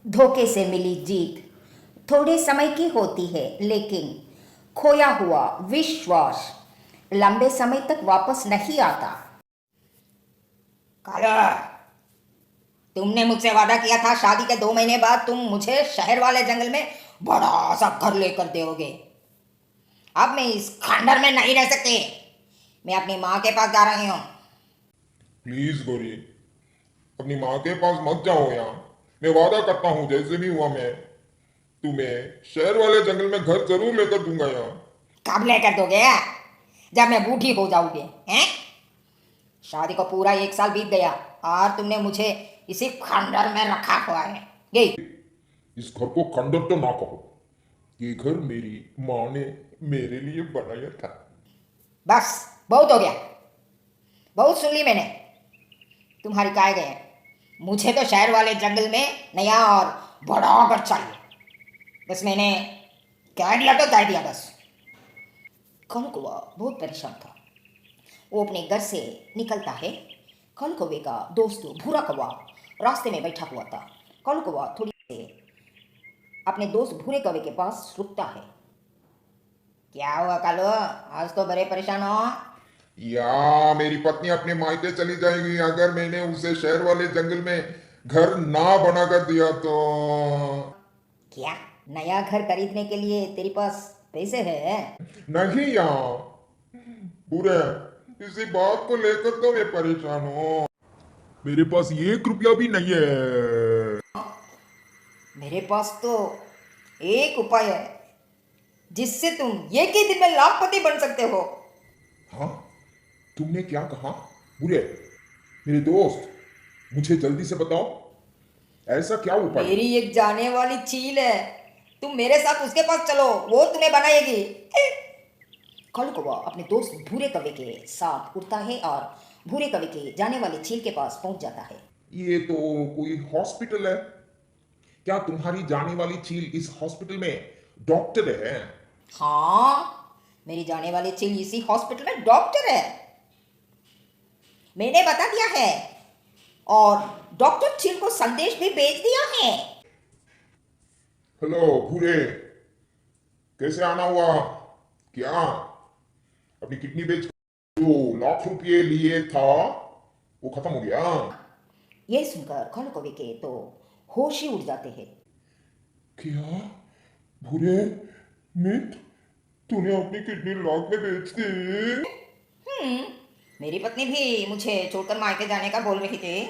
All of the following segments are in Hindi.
धोखे से मिली जीत थोड़े समय की होती है, लेकिन खोया हुआ विश्वास लंबे समय तक वापस नहीं आता। काला, तुमने मुझसे वादा किया था शादी के 2 महीने बाद तुम मुझे शहर वाले जंगल में बड़ा सा घर लेकर दोगे। अब मैं इस खंडर में नहीं रह सकती। मैं अपनी माँ के पास जा रही हूँ। प्लीज गौरी, अपनी माँ के पास मत जाओ यहाँ। मैं वादा करता हूँ जैसे भी हुआ मैं तुम्हें शहर वाले जंगल में घर जरूर लेकर दूंगा यहाँ। कब लेकर दोगे? जब मैं बूढ़ी हो जाऊंगी, हैं? शादी को पूरा 1 साल बीत गया और तुमने मुझे इसी खंडर में रखा हुआ है। यही इस घर को खंडर तो ना कहो। ये घर मेरी माँ ने मेरे लिए बनाया था। बस, बहुत हो गया। बहुत सुन ली मैंने तुम्हारी काय गए। मुझे तो शहर वाले जंगल में नया और बड़ा घर चाहिए। बस मैंने कह दिया तो कह दिया बस। कल कौवा बहुत परेशान था। वो अपने घर से निकलता है। कल कौवे का दोस्त भूरा कौवा रास्ते में बैठा हुआ था। कल कौवा थोड़ी देर अपने दोस्त भूरे कौवे के पास रुकता है। क्या हुआ कालो, आज तो बड़े परेशान हो? या मेरी पत्नी अपने मायके चली जाएगी अगर मैंने उसे शहर वाले जंगल में घर ना बना कर दिया तो। क्या नया घर खरीदने के लिए तेरे पास पैसे है? नहीं यहाँ बुरे, इसी बात को लेकर तो मैं परेशान हूँ। मेरे पास 1 रुपया भी नहीं है। मेरे पास तो एक उपाय है जिससे तुम एक ही दिन में लाखपति बन सकते हो। हाँ, तुमने क्या कहा? बुरे मेरे दोस्त, मुझे जल्दी से बताओ, ऐसा क्या उपाय है? मेरी एक जाने वाली चील है। तुम मेरे साथ उसके पास चलो, वो तुम्हें बनाएगी। कल कौवा अपने दोस्त भूरे कौवे के साथ उड़ता है और भूरे कौवे के जाने वाली चील के पास पहुंच जाता है। ये तो कोई हॉस्पिटल है। क्या तुम्हारी जाने वाली चील इस हॉस्पिटल में डॉक्टर है? हाँ, मेरी जाने वाली चील इसी हॉस्पिटल में डॉक्टर है। मैंने बता दिया है और डॉक्टर चील को संदेश भी भेज दिया है। हेलो भूरे, कैसे आना हुआ? क्या अपनी किडनी बेच जो लाख रुपये लिए था वो खत्म हो गया? यह सुनकर खल कौवे के तो होश ही उड़ जाते हैं। क्या भूरे, मित, तूने अपनी किडनी लाख में बेच दी? हम्म, मेरी पत्नी भी मुझे छोड़कर मायके जाने का बोल रही थी।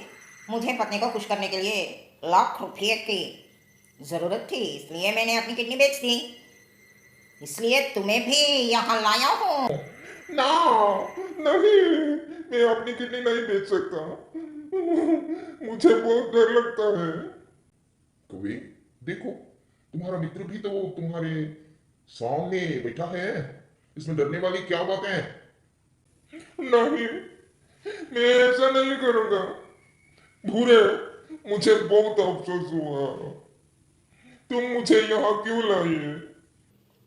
मुझे पत्नी को खुश करने के लिए लाख रुपये की जरूरत थी, इसलिए मैंने अपनी किडनी बेच दी। इसलिए तुम्हें भी यहाँ लाया हूँ। ना, नहीं, मैं अपनी किडनी नहीं बेच सकता। मुझे बहुत डर लगता है। कभी देखो, तुम्हारा मित्र भी तो तुम्हारे सामने बैठा है। इसमें डरने वाली क्या बात है? नहीं, मैं ऐसा नहीं करूंगा। भूरे, मुझे बहुत अफसोस हुआ। तुम मुझे यहाँ क्यों लाई?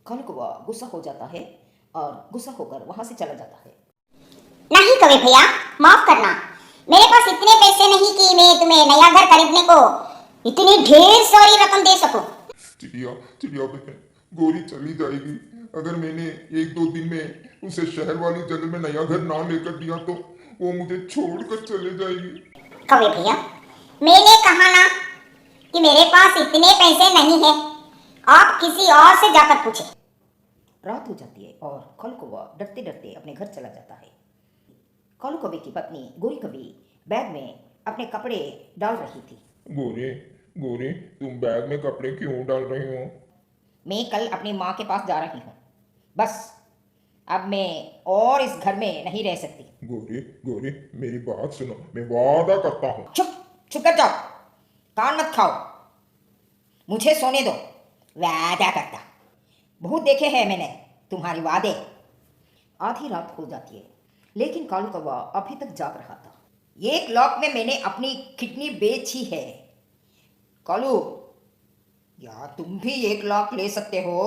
खल कौवा गुस्सा हो जाता है और गुस्सा होकर वहां से चला जाता है। नहीं कवि भैया, माफ करना। मेरे पास इतने पैसे नहीं कि मैं तुम्हें नया घर खरीदने को इतनी ढेर सारी रकम दे सकूं। चिड़िया चिड़िया बहन, गोरी चली जाएगी अगर मैंने 1-2 दिन में उसे शहर वाली जगह में नया घर ना लेकर दिया तो वो मुझे छोड़कर चले जाएगी। कवि भैया, मैंने कहा ना कि मेरे पास इतने पैसे नहीं है। आप किसी और से जाकर पूछे। रात हो जाती है और खल कौवा डरते डरते अपने घर चला जाता है। खल कौवे की पत्नी गोरी कौवी बैग में अपने कपड़े डाल रही थी। गोरी, गोरी, तुम बैग में कपड़े क्यों डाल रही हो? मैं कल अपनी माँ के पास जा रही हूँ। बस, अब मैं और इस घर में नहीं रह सकती। गोरी, गोरी, मेरी बात सुनो, मैं वादा करता हूँ। चुप, चुप कर जाओ। कान मत खाओ। मुझे सोने दो। वादा करता, बहुत देखे हैं मैंने तुम्हारे वादे। आधी रात हो जाती है, लेकिन कालू कौवा अभी तक जाग रहा था। 1 लाख में मैंने अपनी किडनी बेची है। कालू, या तुम भी 1 लाख ले सकते हो।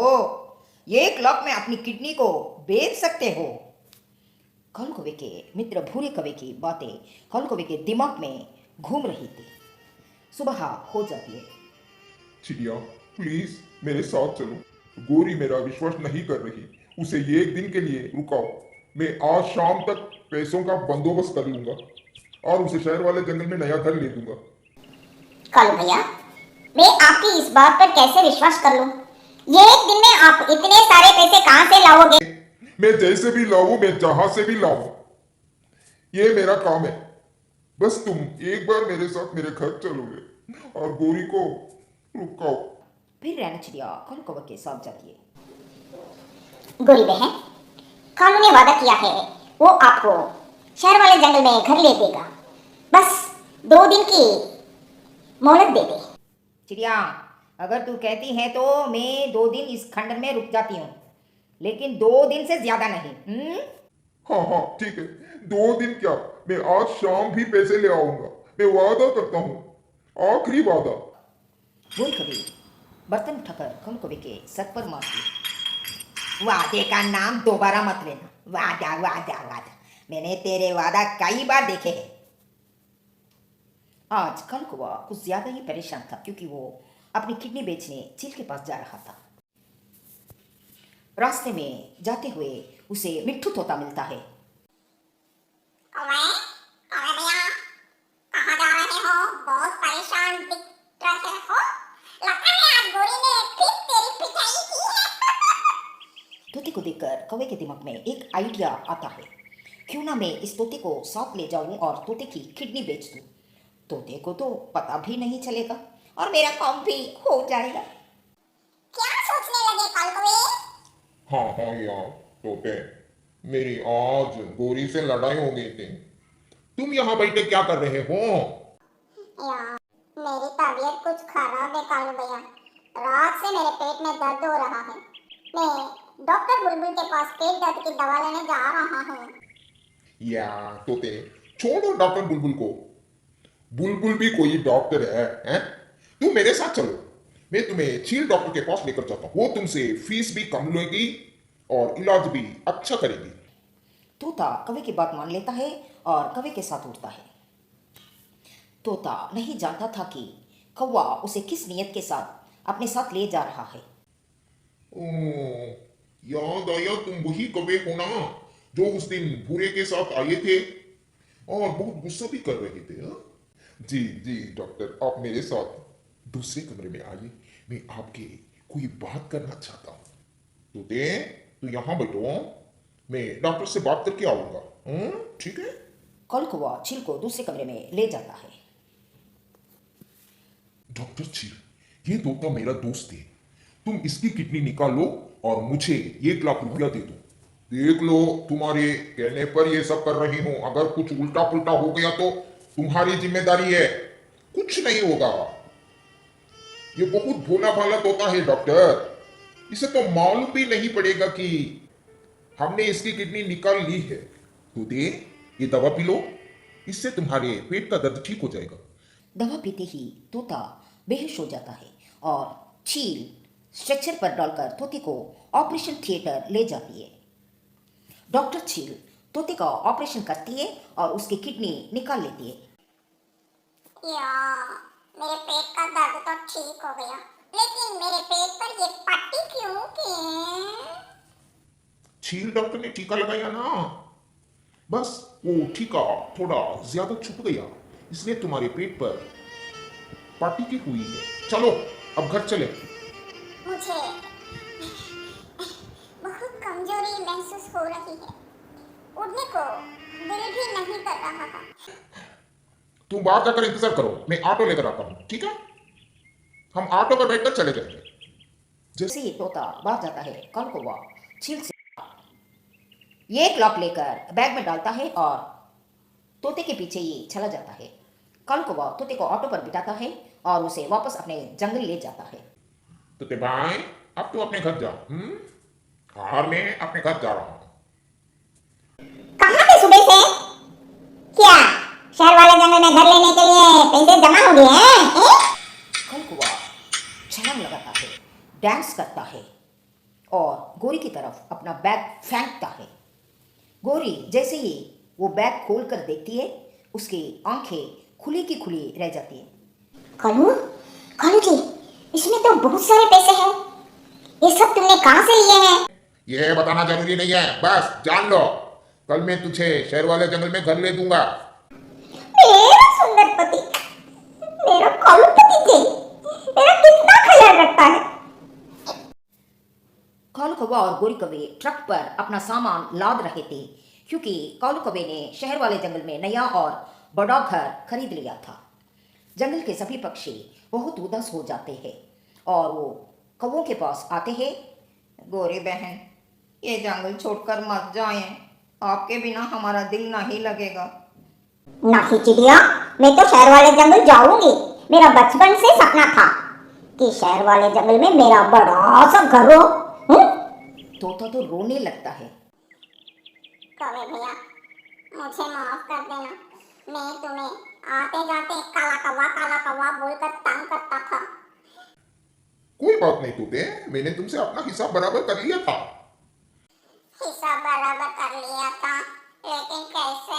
1 लाख में अपनी किडनी को बेच सकते हो। कालू कौवे के मित्र भूरे कौवे की बातें कालू कौवे के दिमाग में घूम रही थी। सुबह हो जाती है। चिड़िया प्लीज मेरे साथ चलो। गोरी मेरा विश्वास नहीं कर रही, उसे ये एक दिन के लिए रुकाओ। मैं आज शाम तक पैसों का बंदोबस्त कर लूंगा और उसे शहर वाले जंगल में नया घर ले दूंगा। कालू भैया, मैं आपकी इस बात पर कैसे विश्वास कर लूं? ये एक दिन में आप इतने सारे पैसे कहां से लाओगे? मैं जैसे भी लाऊं, मैं जहां से भी लाऊं, ये मेरा काम है। बस तुम एक बार मेरे साथ मेरे घर चलोगे और गोरी को रुकाओ। फिर रैना चिड़िया कालू कौवा के साथ जाती है। गोरी बहन, कालू ने वादा किया है वो आपको शहर वाले जंगल में घर ले देगा। बस 2 दिन की मोहलत दे दे। चिड़िया, अगर तू कहती है तो मैं 2 दिन इस खंडर में रुक जाती हूँ, लेकिन 2 दिन से ज्यादा नहीं। हाँ हाँ ठीक है, 2 दिन क्या, मैं आज शाम भी पैसे ले आऊंगा। मैं वादा करता हूँ, आखिरी वादा। बोल कभी बर्तन उठाकर कालू कौवे के सर पर मारती। वादे का नाम दोबारा मत लेना। वादा वादा वादा, मैंने तेरे वादा कई बार देखे हैं। आज कालू कौवा कुछ ज्यादा ही परेशान था, क्योंकि वो अपनी किडनी बेचने चील के पास जा रहा था। रास्ते में जाते हुए उसे मिट्ठू तोता मिलता है। कौवे भैया, कहाँ जा रहे हो? बहुत परेशान दिख रहे हो। लगता है आज गोरी ने फिर तेरी पिटाई की है। तोते को देखकर कौवे के दिमाग में एक आइडिया आता है। क्यों ना मैं इस तोते को साथ ले जाऊं और तोते की किडनी बेच दूं। तोते को तो पता भी नहीं चलेगा और मेरा काम भी हो जाएगा। क्या सोचने लगे कालू? हाँ हाँ यार तोते, मेरी आज गोरी से लड़ाई हो गई थी। तुम यहाँ बैठे क्या कर रहे हो? यार मेरी तबीयत कुछ खराब है कालू भैया। रात से मेरे पेट में दर्द हो रहा है। मैं डॉक्टर बुलबुल के पास पेट दर्द की दवा लेने जा रहा हूँ। यार तोते, छोड़ो डॉक्टर बुलबुल को। बुलबुल भी कोई डॉक्टर है? तुम मेरे साथ चलो, मैं तुम्हें चील डॉक्टर के पास लेकर जाता हूँ। वो तुमसे फीस भी कम लेगी और इलाज भी अच्छा करेगी। तोता कौवे की बात मान लेता है और कौवे के साथ उड़ता है। तोता नहीं जानता था कि कौवा उसे किस नियत के साथ अपने साथ ले जा रहा है। ओह, याद आया, तुम वही कौवे हो ना जो उस दिन भूरे के साथ आए थे और बहुत गुस्सा भी कर रहे थे। हाँ? जी जी डॉक्टर, आप मेरे साथ दूसरे कमरे में आइए, मैं आपके कोई बात करना चाहता हूँ। तोते, तू यहाँ बैठो, मैं डॉक्टर से बात करके आऊंगा। ठीक है? कालू कौवा चील को दूसरे कमरे में ले जाता है। डॉक्टर चील, ये तोता मेरा दोस्त है। तुम इसकी किडनी निकाल लो और मुझे 1 लाख रुपया दे दो। देख लो, तुम्हारे कहने पर ये सब कर रही हूं। अगर कुछ उल्टा पुल्टा हो गया तो तुम्हारी जिम्मेदारी है। कुछ नहीं होगा। ये बहुत भोला भाला तोता है डॉक्टर, इसे तो मालूम भी नहीं पड़ेगा कि हमने इसकी किडनी निकाल ली है। तो दे, ये दवा पी लो, इससे तुम्हारे पेट का दर्द ठीक हो जाएगा। दवा पीते ही तोता बेहोश हो जाता है और चील स्ट्रेचर पर डालकर तोते को ऑपरेशन थिएटर ले जाती है। डॉक्टर चील तोते का ऑपरेशन करती है और उसकी किडनी निकाल लेती है। यार मेरे पेट का दर्द तो ठीक हो गया, लेकिन मेरे पेट पर ये पट्टी क्यों की? चील डॉक्टर ने टीका लगाया ना, बस वो टीका थोड़ा ज्यादा छुप गया, इसलिए तुम्हारे पेट पर पट्टी की हुई है। चलो अब घर चले। मुझे बहुत कमजोरी महसूस हो रही है। उठने को दिल भी नहीं कर रहा था। तुम बाहर जाकर इंतजार करो, मैं ऑटो लेकर आता हूँ। ठीक है? हम ऑटो पर बैठकर चले जाएंगे। जैसे ही तोता बाहर जाता है, कालू कौवा चील से 1 लाख लेकर बैग में डालता है और तोते के पीछे ये चला जाता है। कालू कौवा तोते को ऑटो पर बिठाता है और उसे वापस अपने जंगल ले जाता है। तोते भाई, अब तू अपने घर जा। और मैं अपने घर जा रहा हूँ। कहाँ थे सुबह से? क्या शहर वाले जंगल में घर लेने के लिए पैसे जमा हो गए हैं? कालू कौवा छलांग लगाता है, डांस करता है और गोरी की तरफ अपना बैग फेंकता है। गोरी जैसे ही वो बैग खोल कर देखती है, उसकी आंखें खुली की खुली रह जाती है। कालू, कालू जी, इसमें तो बहुत सारे पैसे हैं। ये सब तुमने कहाँ से लिए हैं? ये बताना जरूरी नहीं है, बस जान लो कल मैं तुझे शहर वाले जंगल में घर ले दूंगा। मेरा सुंदर पति, मेरा करोड़पति जी, मेरा कितना ख्याल रखता है। कालू कौवा और गोरी कौवे ट्रक पर अपना सामान लाद रहे थे क्योंकि कालू कौवे ने शहर वाले जंगल में नया और बड़ा घर खरीद लिया था। जंगल के सभी पक्षी बहुत उदास हो जाते हैं और वो कौवों के पास आते हैं। गोरी बहन, ये जंगल छोड़कर मत जाएं, आपके बिना हमारा दिल नहीं लगेगा। नहीं चिड़िया, मैं तो शहर वाले जंगल जाऊंगी। मेरा बचपन से सपना था कि शहर वाले जंगल में मेरा बड़ा सा घर हो। तोता तो रोने लगता है। कौवे भैया, मुझे माफ कर देना। मैं तुम्हें आते जाते काला कौवा बोलकर तंग करता था। कोई बात नहीं तूते, मैंने तुमसे अपना हिसाब बराबर कर लिया था। हिसाब बराबर कर लिया था, लेकिन कैसे?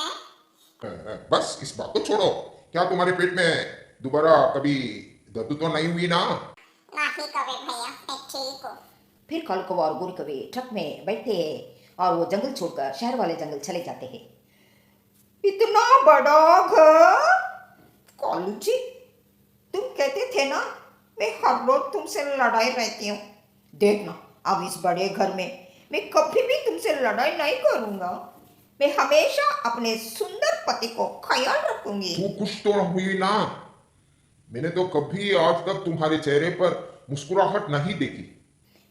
बस इस बात को छोड़ो, क्या तुम्हारे पेट में दोबारा कभी दर्द तो नहीं हुई ना? नहीं कौवे भैया, मैं ठीक हूँ। फिर कालू कौवा और गोरी कौवे ट्रक में बैठते हैं और वो जंगल छोड़कर शहर वाले जंगल चले जाते हैं। इतना बड़ा घर! कालू जी, तुम कहते थे ना मैं हर रोज तुमसे लड़ाई रहती हूँ। देखना, अब इस बड़े घर में मैं कभी भी तुमसे लड़ाई नहीं करूँगा। मैं हमेशा अपने सुंदर पति को ख्याल रखूंगी। तू खुश तो हुई ना? मैंने तो कभी आज तक तुम्हारे चेहरे पर मुस्कुराहट नहीं देखी।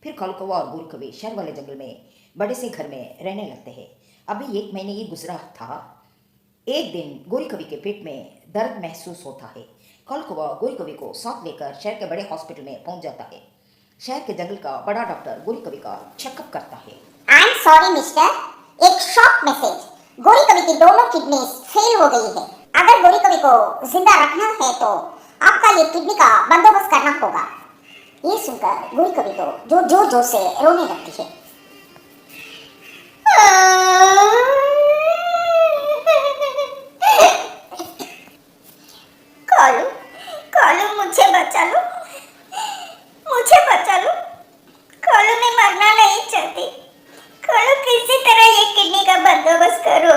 फिर कालू कौवा और गोरी कौवे शहर वाले जंगल में बड़े से घर में रहने लगते हैं। अभी 1 महीने ये गुजरा था। एक दिन गोरी कौवे के पेट में दर्द महसूस होता है। कालू कौवा गोरी कौवे को साथ लेकर शहर के बड़े हॉस्पिटल में पहुंच जाता है। शहर के जंगल का बड़ा डॉक्टर गोरी कौवे का चेकअप करता है। आई एम सॉरी मिस्टर, एक शॉक मैसेज। गोरी कौवे की दोनों किडनी फेल हो गई है। अगर गोरी कौवे को जिंदा रखना है तो आपका ये किडनी का बंदोबस्त करना होगा। ये सुनकर गोरी कौवे तो जोर जोर से रोने लगती है। कालू, कालू मुझे बचा लो, मुझे बचा लो। कालू मैं मरना नहीं चाहती। कालू किसी तरह ये किडनी का बंदोबस्त करो।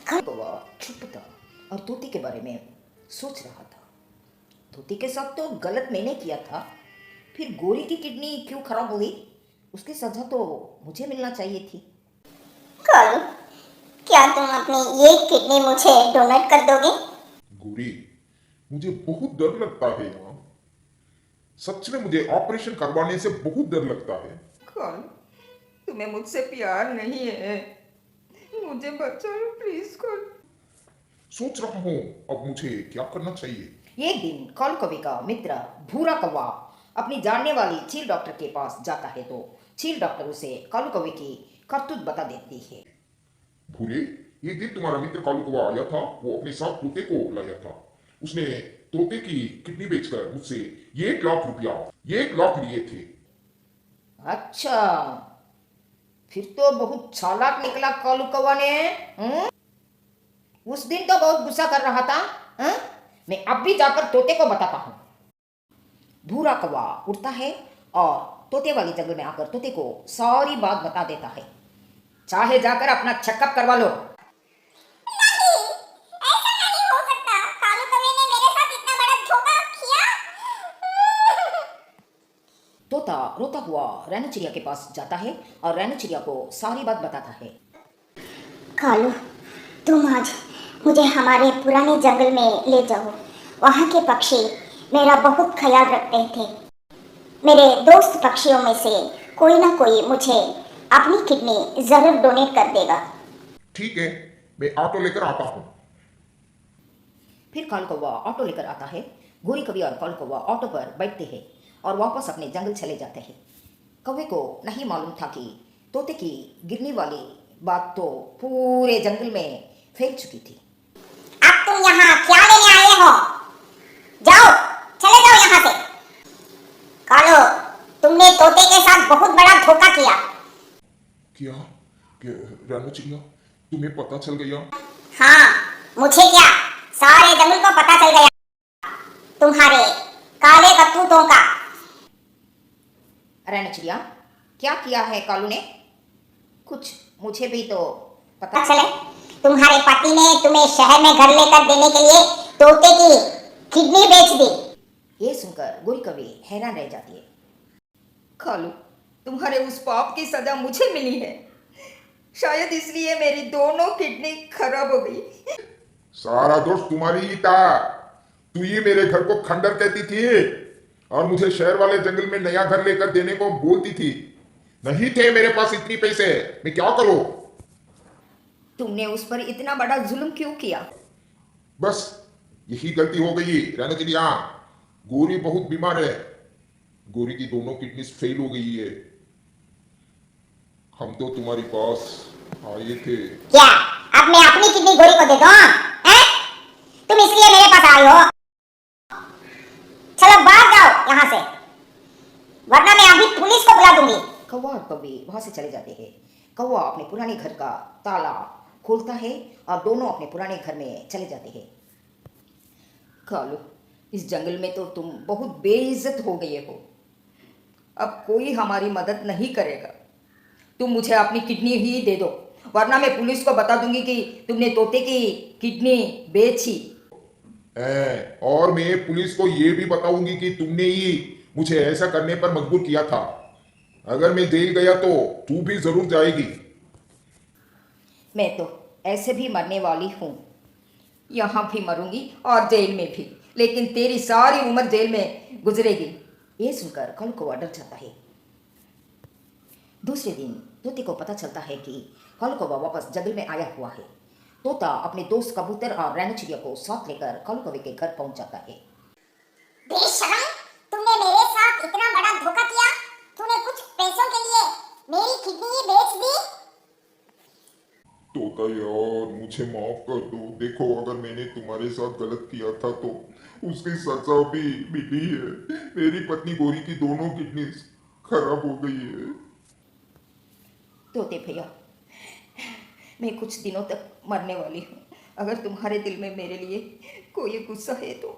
कालू कौवा चुप था और तोते के बारे में सोच रहा था। तोते के साथ तो गलत मैंने किया था, फिर गोरी की किडनी क्यों खराब हुई? उसकी सजा तो मुझे मिलना चाहिए थी। कालू, क्या तुम अपनी ये किडनी मुझे डोनेट कर दोगे? गोरी, मुझे बहुत डर लगता है यहाँ। सच में मुझे ऑपरेशन करवाने से बहुत डर लगता है। कालू, तुम्हें मुझसे प्यार नहीं है, मुझे बचा लो प्लीज कालू। सोच रहा हूँ अब मुझे क्या करना चाहिए। एक दिन कालू कौवे का मित्र भूरा कौवा अपनी जानने वाली चील डॉक्टर के पास जाता है तो चील डॉक्टर उसे कालू कौवे की करतूत बता देती है। भूरे, एक दिन तुम्हारा मित्र कालू कौवा आया था, वो अपने साथ तोते को लाया था। उसने तोते की किडनी बेचकर मुझसे 1 लाख रुपया 1 लाख लिए थे। अच्छा, फिर तो बहुत चालाक निकला कालू कौवा ने। उस दिन तो बहुत गुस्सा कर रहा था। मैं अब भी जाकर तोते को बताता हूँ। भूरा कौवा उठता है और तोते वाली जंगल में आकर तोते को सारी बात बता देता है। चाहे जाकर अपना चेकअप करवा लो। नहीं, ऐसा नहीं हो सकता। कालू कौवे ने मेरे साथ इतना बड़ा धोखा किया। तोता रोता हुआ रैनो चिड़िया के पास जाता है और रैनो चिड़िया को सारी बात बताता है। कालू, तुम आज मुझे हमारे पुराने जंगल में ले जाओ। वहाँ के पक्षी मेरा बहुत ख्याल रखते थे। मेरे दोस्त पक्षियों में से कोई ना कोई मुझे अपनी किडनी जरूर डोनेट कर देगा। ठीक है, मैं ऑटो लेकर आता हूँ। फिर कालू कौवा ऑटो लेकर आता है। गोरी कौवे और कालू कौवा ऑटो पर बैठते हैं और वापस अपने जंगल चले जाते हैं। कौवे को नहीं मालूम था कि तोते की गिरने वाली बात तो पूरे जंगल में फैल चुकी थी। अब तुम यहाँ क्या लेने आए हो? जाओ, चले जाओ यहाँ से। कालू, तुमने तोते के साथ बहुत बड़ा धोखा किया। क्या रैनो चिड़िया, तुम्हें पता चल गया? हाँ, मुझे क्या, सारे जंगल को पता चल गया तुम्हारे काले करतूतों का। रैना चिड़िया, क्या किया है कालू ने? कुछ मुझे भी तो पता चले तुम्हारे पति ने तुम्हें शहर में घर लेकर देने के लिए तोते की किडनी बेच दी। ये सुनकर गोरी कवि हैरान रह जाती है। कालू, तुम्हारे उस पाप की सजा मुझे मिली है, शायद इसलिए मेरी दोनों किडनी खराब हो गई। सारा दोष तुम्हारी ही था। तू ही मेरे घर को खंडर कहती थी और मुझे शहर वाले जंगल में नया घर लेकर देने को बोलती थी। नहीं थे मेरे पास इतनी पैसे, मैं क्या करूं? तुमने उस पर इतना बड़ा जुल्म क्यों किया? बस यही गलती हो गई रहना चाहिए। गोरी बहुत बीमार है, गोरी की दोनों किडनी फेल हो गई है। हम तो तुम्हारे पास आए थे। क्या अब मैं अपनी किडनी गोरी को दे दूं? हैं? तुम इसलिए मेरे पास आई हो? चलो भाग जाओ यहाँ से, वरना मैं अभी पुलिस को बुला दूंगी। कौवा और कौवी वहां से चले जाते हैं। कौवा अपने पुराने घर का ताला खोलता है और दोनों अपने पुराने घर में चले जाते हैं। कालू, इस जंगल में तो तुम बहुत बेइज्जत हो गए हो, अब कोई हमारी मदद नहीं करेगा। तुम मुझे अपनी किडनी ही दे दो, वरना मैं पुलिस को बता दूंगी कि तुमने तोते की किडनी बेची। और मैं पुलिस को यह भी बताऊंगी कि तुमने ही मुझे ऐसा करने पर मजबूर किया था। अगर मैं जेल गया तो तू भी जरूर जाएगी। मैं तो ऐसे भी मरने वाली हूँ, यहाँ भी मरूंगी और जेल में भी, लेकिन तेरी सारी उम्र जेल में गुजरेगी। ये सुनकर कालू कौवा डर जाता है। दूसरे दिन तोते को पता चलता है कि कालू कौवा वापस जंगल में आया हुआ है। तोता अपने दोस्त कबूतर और रैना चिड़िया को साथ लेकर कालू कौवे के घर पहुंच जाता है। बेशरम, तुमने मेरे साथ इतना बड़ा धोखा किया। तूने कुछ पैसों के लिए मेरी किडनी बेच दी। तोता यार, मुझे माफ कर दो। देखो, अगर मैंने तुम्हारे साथ गलत किया था तो उसकी सजा भी मिली है। मेरी पत्नी गोरी की दोनों किडनी खराब हो गई है। तोते भैया, मैं कुछ दिनों तक मरने वाली हूँ। अगर तुम्हारे दिल में मेरे लिए कोई गुस्सा है तो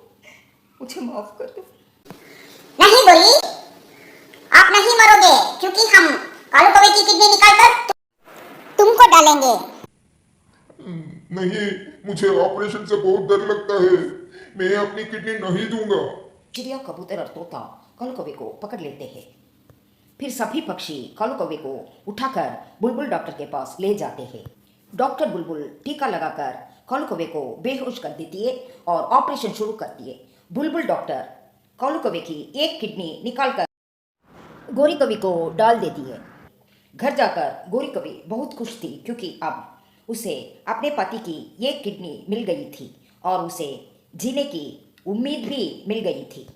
मुझे माफ कर दो। नहीं गोरी, आप नहीं मरोगे, क्योंकि हम कालू कौवे की किडनी निकालकर तुमको डालेंगे। नहीं, मुझे ऑपरेशन से बहुत डर लगता है। मैं अपनी किडनी नहीं दूंगा। चिड़िया, कबूतर और तोता कालू कौवे को पकड़ लेते हैं। फिर सभी पक्षी कालू कौवे को उठाकर बुलबुल डॉक्टर के पास ले जाते हैं। डॉक्टर बुलबुल टीका लगाकर कालू कौवे को बेहोश कर देती है और ऑपरेशन शुरू करती है। बुलबुल डॉक्टर कालू कौवे की एक किडनी निकालकर गोरी कवि को डाल देती है। घर जाकर गोरी कवि बहुत खुश थी, क्योंकि अब उसे अपने पति की एक किडनी मिल गई थी और उसे जीने की उम्मीद भी मिल गई थी।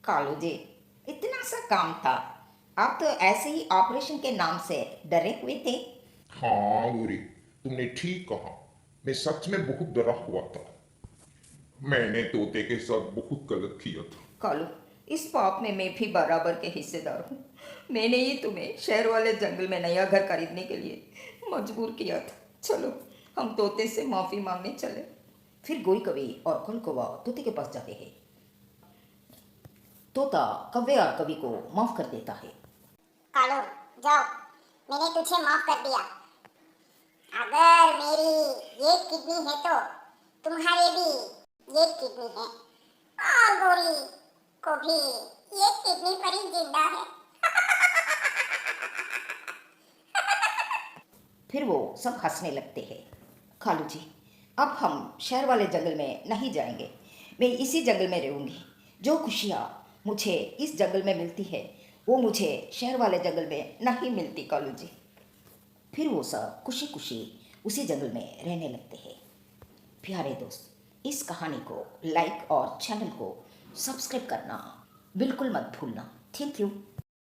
कालू जी, इतना सा काम था, आप तो ऐसे ही ऑपरेशन के नाम से डरे हुए थे। हाँ गोरी, तुमने ठीक कहा। मैं सच में बहुत डरा हुआ था। मैंने तोते के साथ बहुत गलत किया था। कालू, इस पाप में मैं भी बराबर के हिस्सेदार हूँ। मैंने ही तुम्हें शहर वाले जंगल में नया घर खरीदने के लिए मजबूर किया था। चलो, हम तोते से माफी मांगने चले। फिर गोरी कवि और कालू कौवा तोते के पास जाते हैं। तोता कव्वे और कवि को माफ कर देता है। कालू, जाओ, मैंने तुझे माफ कर दिया। अगर मेरी एक किडनी है तो तुम्हारे भी एक किडनी है, और गोरी को भी एक किडनी पर ही जिंदा है। फिर वो सब हंसने लगते हैं। कालू जी, अब हम शहर वाले जंगल में नहीं जाएंगे, मैं इसी जंगल में रहूँगी। जो खुशियाँ मुझे इस जंगल में मिलती है वो मुझे शहर वाले जंगल में नहीं मिलती। कालू जी, फिर वो सब खुशी खुशी उसी जंगल में रहने लगते हैं। प्यारे दोस्त, इस कहानी को लाइक और चैनल को सब्सक्राइब करना बिल्कुल मत भूलना। Thank you.